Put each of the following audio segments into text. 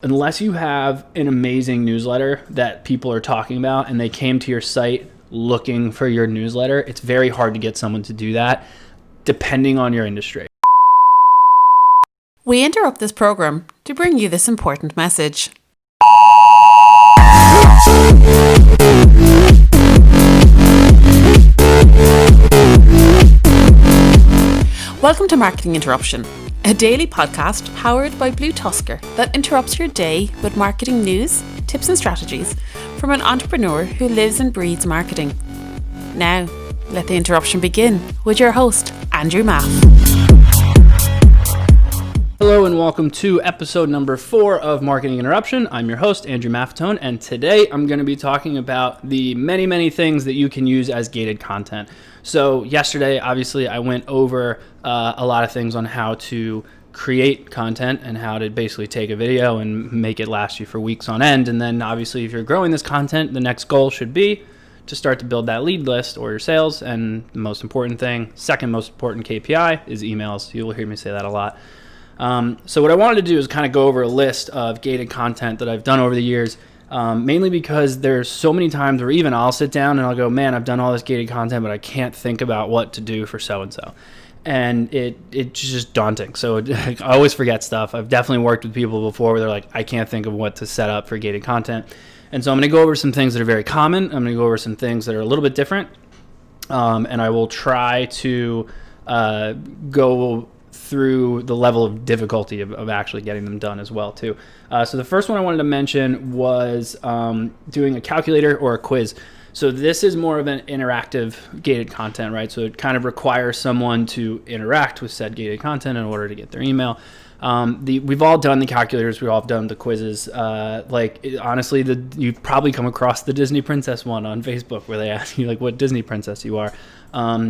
Unless you have an amazing newsletter that people are talking about and they came to your site looking for your newsletter, it's very hard to get someone to do that, depending on your industry. We interrupt this program to bring you this important message. Welcome to Marketing Interruption, a daily podcast powered by BlueTuskr that interrupts your day with marketing news, tips and strategies from an entrepreneur who lives and breathes marketing. Now, let the interruption begin with your host, Andrew Maff. Hello and welcome to episode number 4 of Marketing Interruption. I'm your host, Andrew Maffetone, and today I'm going to be talking about the many things that you can use as gated content. So yesterday, obviously, I went over a lot of things on how to create content and how to basically take a video and make it last you for weeks on end. And then obviously, if you're growing this content, the next goal should be to start to build that lead list or your sales. And the most important thing, second most important KPI is emails. You will hear me say that a lot. So what I wanted to do is kind of go over a list of gated content that I've done over the years, mainly because there's so many times where even I'll sit down and I'll go, man, I've done all this gated content, but I can't think about what to do for so-and-so. And it's just daunting. So I always forget stuff. I've definitely worked with people before where they're like, I can't think of what to set up for gated content. And so I'm going to go over some things that are very common. I'm going to go over some things that are a little bit different. And I will try to go through the level of difficulty of actually getting them done as well too. So the first one I wanted to mention was doing a calculator or a quiz. So this is more of an interactive gated content, right? So it kind of requires someone to interact with said gated content in order to get their email. We've all done the calculators. We've all done the quizzes. Honestly, you've probably come across the Disney Princess one on Facebook where they ask you like what Disney princess you are.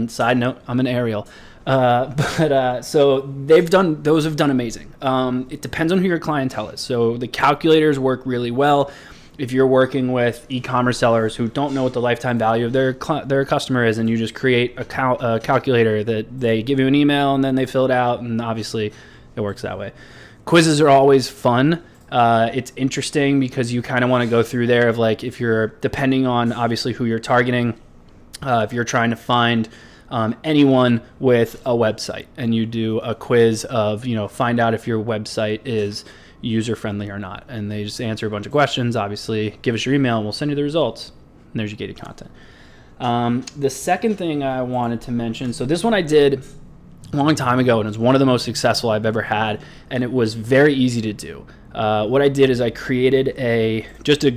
Side note, I'm an Ariel. So those have done amazing. It depends on who your clientele is. So the calculators work really well if you're working with e-commerce sellers who don't know what the lifetime value of their customer is, and you just create a calculator that they give you an email and then they fill it out, and obviously it works that way. Quizzes are always fun. It's interesting because you kind of want to go through there of like if you're depending on obviously who you're targeting, if you're trying to find anyone with a website and you do a quiz of, find out if your website is user-friendly or not. And they just answer a bunch of questions. Obviously, give us your email and we'll send you the results. And there's your gated content. The second thing I wanted to mention, so this one I did a long time ago and it's one of the most successful I've ever had. And it was very easy to do. What I did is I created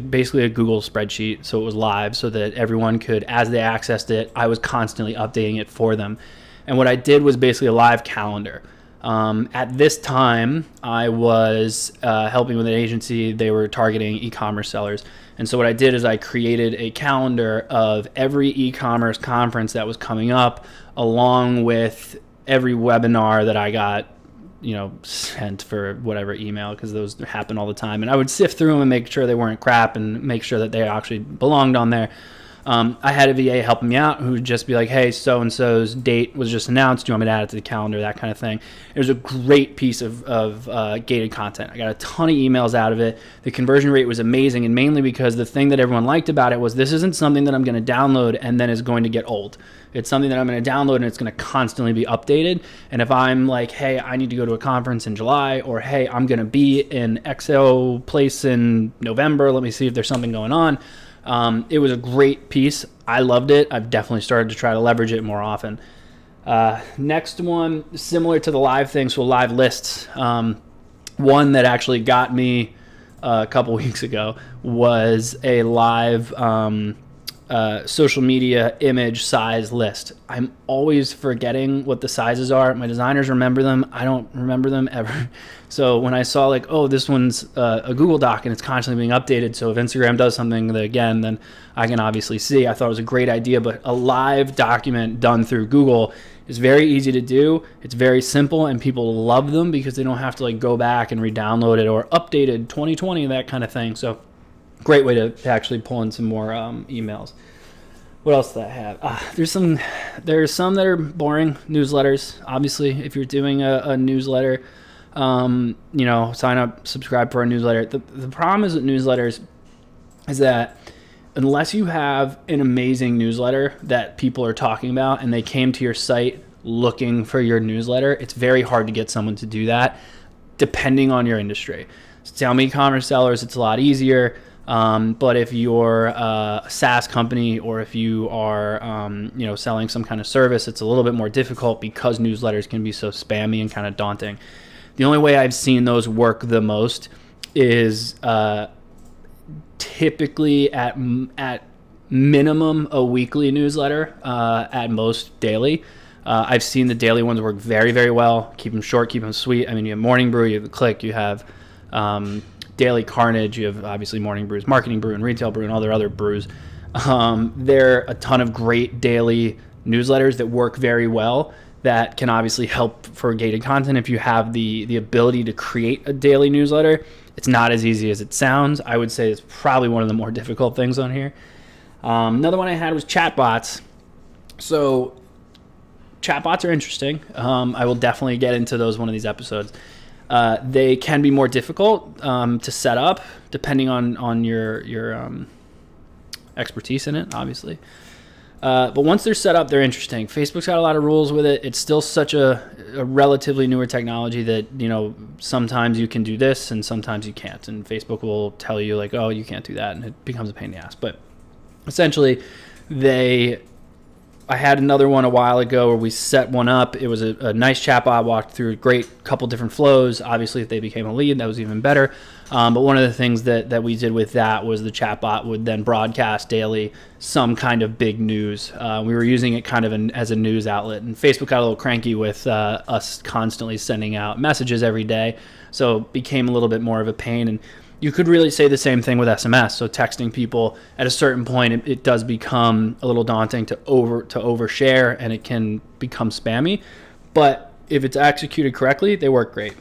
basically a Google spreadsheet, so it was live, so that everyone could, as they accessed it, I was constantly updating it for them. And what I did was basically a live calendar. At this time, I was helping with an agency. They were targeting e-commerce sellers. And so what I did is I created a calendar of every e-commerce conference that was coming up, along with every webinar that I got sent for whatever email, because those happen all the time. And I would sift through them and make sure they weren't crap and make sure that they actually belonged on there. I had a VA helping me out who would just be like, hey, so-and-so's date was just announced. Do you want me to add it to the calendar? That kind of thing. It was a great piece of gated content. I got a ton of emails out of it. The conversion rate was amazing, and mainly because the thing that everyone liked about it was this isn't something that I'm going to download and then is going to get old. It's something that I'm going to download and it's going to constantly be updated. And if I'm like, hey, I need to go to a conference in July, or hey, I'm going to be in XO place in November, let me see if there's something going on. It was a great piece. I loved it. I've definitely started to try to leverage it more often. Next one, similar to the live thing, so live lists. One that actually got me a couple weeks ago was a live social media image size list. I'm always forgetting what the sizes are. My designers remember them. I don't remember them ever. So when I saw like, oh, this one's a Google Doc and it's constantly being updated, so if Instagram does something then I can obviously see. I thought it was a great idea, but a live document done through Google is very easy to do. It's very simple, and people love them because they don't have to like go back and re-download it or updated 2020, that kind of thing. So great way to actually pull in some more emails. What else do I have? There's some that are boring. Newsletters, obviously, if you're doing a newsletter. sign up, subscribe for our newsletter. The problem is with newsletters is that unless you have an amazing newsletter that people are talking about and they came to your site looking for your newsletter, it's very hard to get someone to do that depending on your industry. Some e-commerce sellers, it's a lot easier. But if you're a SaaS company or if you are, selling some kind of service, it's a little bit more difficult because newsletters can be so spammy and kind of daunting. The only way I've seen those work the most is typically at minimum a weekly newsletter, at most daily. I've seen the daily ones work very, very well. Keep them short, keep them sweet. I mean, you have Morning Brew, you have The Click, you have Daily Carnage, you have obviously Morning Brew's Marketing Brew and Retail Brew and all their other brews. There are a ton of great daily newsletters that work very well that can obviously help for gated content. If you have the ability to create a daily newsletter, it's not as easy as it sounds. I would say it's probably one of the more difficult things on here. Another one I had was chatbots. So chatbots are interesting. I will definitely get into those one of these episodes. They can be more difficult to set up depending on your expertise in it, obviously. But once they're set up, they're interesting. Facebook's got a lot of rules with it. It's still such a relatively newer technology that, sometimes you can do this and sometimes you can't. And Facebook will tell you like, oh, you can't do that. And it becomes a pain in the ass. But essentially, I had another one a while ago where we set one up. It was a nice chatbot, walked through a great couple different flows. Obviously, if they became a lead, that was even better. But one of the things that we did with that was the chatbot would then broadcast daily some kind of big news. We were using it kind of as a news outlet. And Facebook got a little cranky with us constantly sending out messages every day. So it became a little bit more of a pain. And you could really say the same thing with SMS. So texting people at a certain point, it does become a little daunting to overshare, and it can become spammy. But if it's executed correctly, they work great.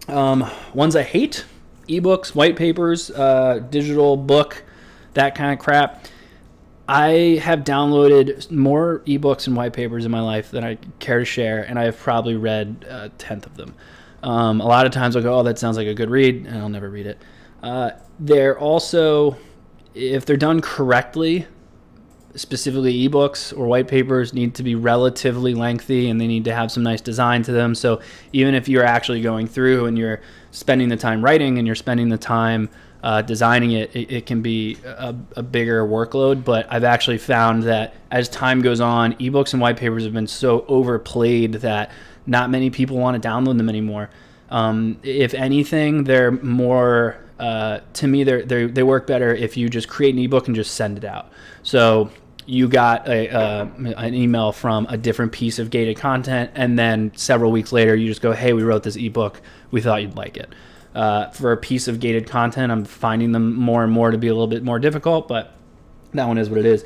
Ones I hate: ebooks, white papers, digital book, that kind of crap. I have downloaded more ebooks and white papers in my life than I care to share, and I have probably read a tenth of them. A lot of times I'll go, oh, that sounds like a good read, and I'll never read it. They're also, if they're done correctly, specifically ebooks or white papers need to be relatively lengthy, and they need to have some nice design to them. So even if you're actually going through and you're spending the time writing and you're spending the time designing it can be a bigger workload. But I've actually found that as time goes on, ebooks and white papers have been so overplayed that not many people want to download them anymore. If anything, they're more, to me, they work better if you just create an ebook and just send it out. So you got an email from a different piece of gated content, and then several weeks later, you just go, hey, we wrote this ebook. We thought you'd like it. For a piece of gated content, I'm finding them more and more to be a little bit more difficult, but that one is what it is.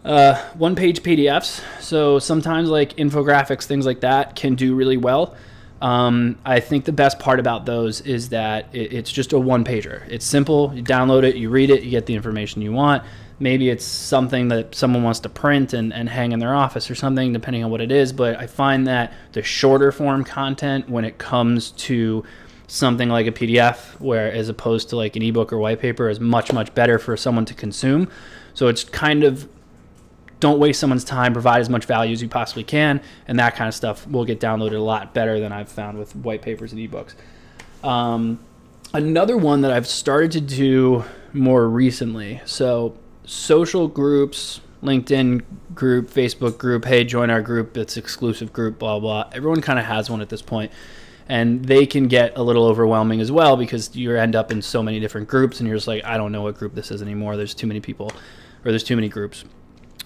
One-page PDFs. So sometimes like infographics, things like that can do really well. I think the best part about those is that it's just a one-pager. It's simple. You download it, you read it, you get the information you want. Maybe it's something that someone wants to print and hang in their office or something, depending on what it is. But I find that the shorter form content, when it comes to something like a PDF, where as opposed to like an ebook or white paper, is much, much better for someone to consume. So it's kind of, don't waste someone's time, provide as much value as you possibly can, and that kind of stuff will get downloaded a lot better than I've found with white papers and ebooks. Another one that I've started to do more recently, so social groups, LinkedIn group, Facebook group, hey, join our group, it's exclusive group, blah, blah. Everyone kind of has one at this point. And they can get a little overwhelming as well because you end up in so many different groups and you're just like, I don't know what group this is anymore. There's too many people, or there's too many groups.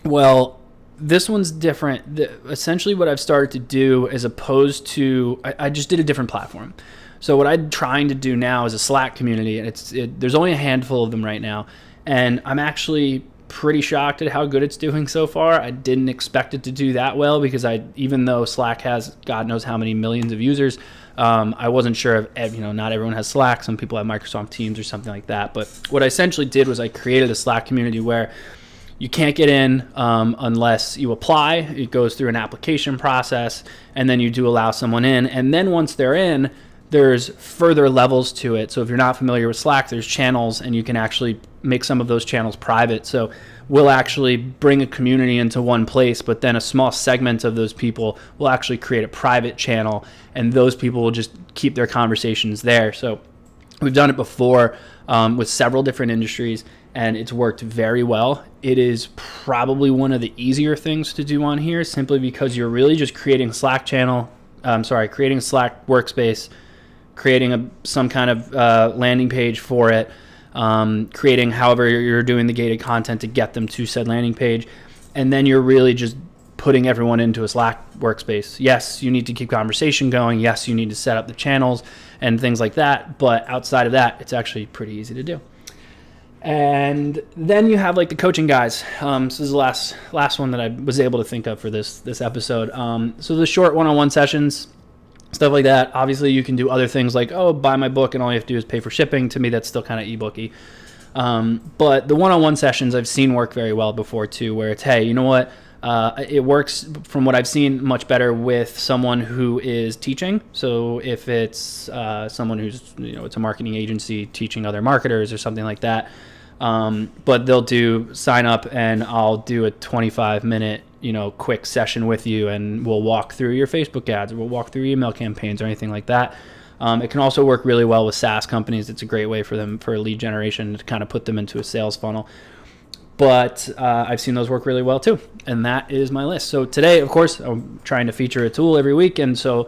Well, this one's different. Essentially what I've started to do, as opposed to, I just did a different platform. So what I'm trying to do now is a Slack community, and there's only a handful of them right now. And I'm actually pretty shocked at how good it's doing so far. I didn't expect it to do that well because even though Slack has God knows how many millions of users, I wasn't sure if, not everyone has Slack. Some people have Microsoft Teams or something like that. But what I essentially did was I created a Slack community where you can't get in unless you apply. It goes through an application process, and then you do allow someone in. And then once they're in, there's further levels to it. So if you're not familiar with Slack, there's channels, and you can actually make some of those channels private. So we'll actually bring a community into one place, but then a small segment of those people will actually create a private channel, and those people will just keep their conversations there. So we've done it before with several different industries, and it's worked very well. It is probably one of the easier things to do on here, simply because you're really just creating a Slack channel, creating a Slack workspace, creating some kind of landing page for it, creating however you're doing the gated content to get them to said landing page, and then you're really just putting everyone into a Slack workspace. Yes, you need to keep conversation going. Yes, you need to set up the channels and things like that, but outside of that, it's actually pretty easy to do. And then you have like the coaching guys. So this is the last one that I was able to think of for this episode. So the short one-on-one sessions, stuff like that. Obviously, you can do other things like, buy my book, and all you have to do is pay for shipping. To me, that's still kind of ebook-y. But the one-on-one sessions I've seen work very well before too, where it's, hey, you know what? It works, from what I've seen, much better with someone who is teaching. So if it's someone who's, it's a marketing agency teaching other marketers or something like that, but they'll do sign up, and I'll do a 25-minute quick session with you, and we'll walk through your Facebook ads, or we'll walk through email campaigns or anything like that. It can also work really well with SaaS companies. It's a great way for them, for lead generation, to kind of put them into a sales funnel. But I've seen those work really well too. And that is my list. So today, of course, I'm trying to feature a tool every week. And so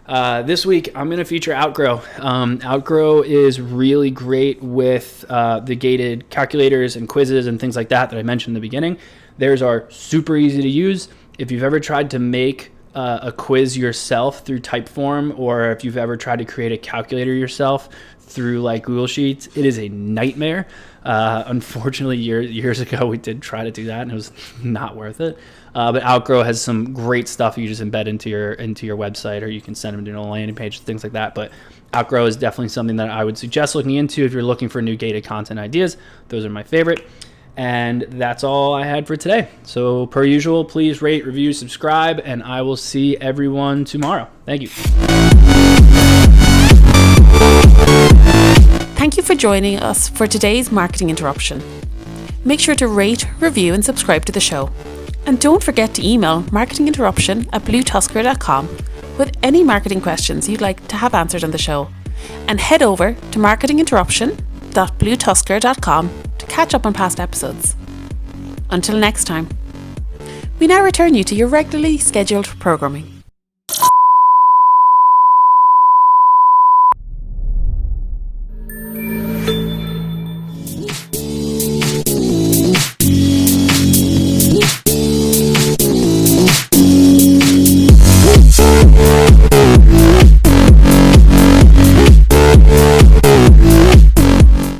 this week, I'm going to feature Outgrow. Outgrow is really great with the gated calculators and quizzes and things like that I mentioned in the beginning. Theirs are super easy to use. If you've ever tried to make a quiz yourself through Typeform, or if you've ever tried to create a calculator yourself through like Google Sheets, it is a nightmare. Unfortunately, years ago, we did try to do that, and it was not worth it. But Outgrow has some great stuff you just embed into your website, or you can send them to a landing page, things like that. But Outgrow is definitely something that I would suggest looking into if you're looking for new gated content ideas. Those are my favorite. And that's all I had for today. So per usual, please rate, review, subscribe, and I will see everyone tomorrow. Thank you. Thank you for joining us for today's Marketing Interruption. Make sure to rate, review, and subscribe to the show. And don't forget to email marketinginterruption@bluetuskr.com with any marketing questions you'd like to have answered on the show. And head over to marketinginterruption.bluetuskr.com to catch up on past episodes. Until next time, we now return you to your regularly scheduled programming.